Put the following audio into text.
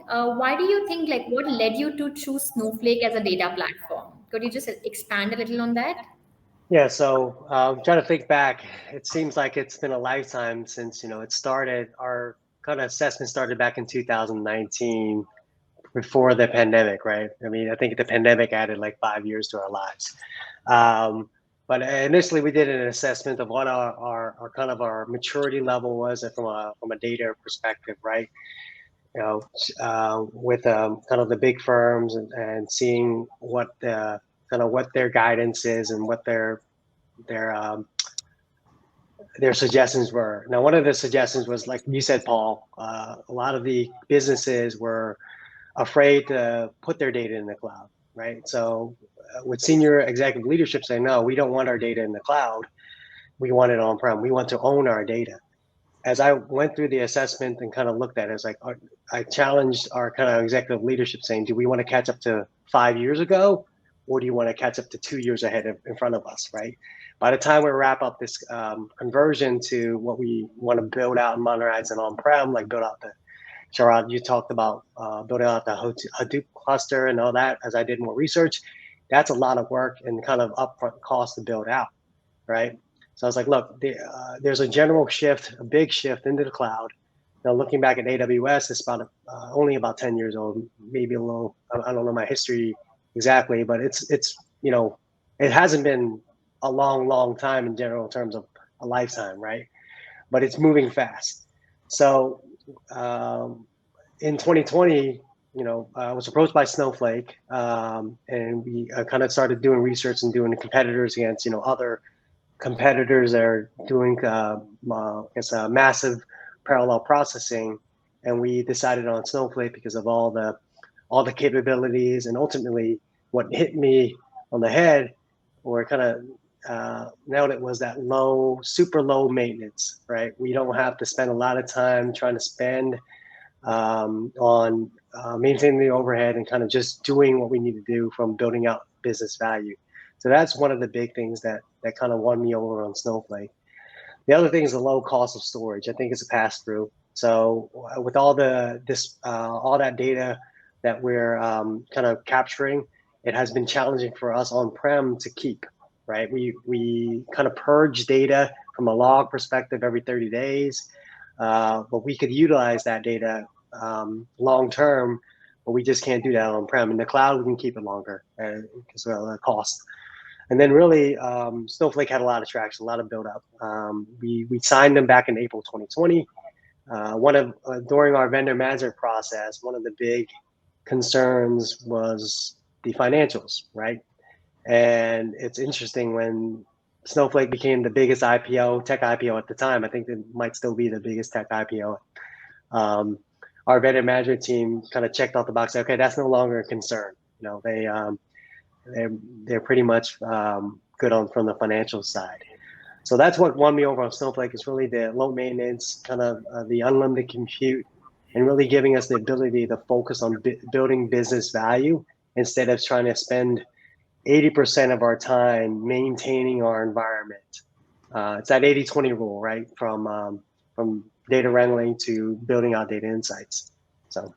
Why do you think, like, what led you to choose Snowflake as a data platform? Could you just expand a little on that? Yeah, so trying to think back, it seems like it's been a lifetime since, it started. Our kind of assessment started back in 2019 before the pandemic, right? I mean, I think the pandemic added like 5 years to our lives. Um, but initially, we did an assessment of what our kind of our maturity level was from a data perspective, right? You know, with kind of the big firms and seeing what the kind of what their guidance is and what their their suggestions were. Now, one of the suggestions was, like you said, Paul, a lot of the businesses were afraid to put their data in the cloud, right? So, with senior executive leadership saying, no, we don't want our data in the cloud. We want it on-prem. We want to own our data. As I went through the assessment and kind of looked at it, it's like I challenged our kind of executive leadership saying, do we want to catch up to 5 years ago, or do you want to catch up to 2 years ahead in front of us, right? By the time we wrap up this conversion to what we want to build out and modernize and on-prem, like build out the Sharad, you talked about building out the Hadoop cluster and all that. As I did more research, that's a lot of work and kind of upfront cost to build out, right? So I was like, look, there's a general shift, a big shift into the cloud. Now, looking back at AWS, it's about only about 10 years old, maybe a little. I don't know my history exactly, but it's it hasn't been a long time in general terms of a lifetime, right? But it's moving fast. So um, in 2020, I was approached by Snowflake, and we kind of started doing research and doing competitors against, other competitors that are doing, I guess, massive parallel processing, and we decided on Snowflake because of all the capabilities, and ultimately, what hit me on the head, or kind of nailed it, was that super low maintenance. Right, we don't have to spend a lot of time trying to spend on maintaining the overhead and kind of just doing what we need to do from building out business value. So that's one of the big things that kind of won me over on Snowflake. The other thing is the low cost of storage. I think it's a pass through. So with all that data that we're kind of capturing, it has been challenging for us on prem to keep. Right, we kind of purge data from a log perspective every 30 days, but we could utilize that data long term, but we just can't do that on prem. In the cloud, we can keep it longer because of the cost. And then really, Snowflake had a lot of traction, a lot of build up. We signed them back in April 2020. During our vendor management process, one of the big concerns was the financials, right? And it's interesting, when Snowflake became the biggest tech IPO at the time. I think it might still be the biggest tech IPO. Our vendor management team kind of checked off the box. Okay, that's no longer a concern. They're pretty much good on from the financial side. So that's what won me over on Snowflake, is really the low maintenance, kind of the unlimited compute, and really giving us the ability to focus on building business value instead of trying to spend 80% of our time maintaining our environment. It's that 80-20 rule, right? From data wrangling to building out data insights. So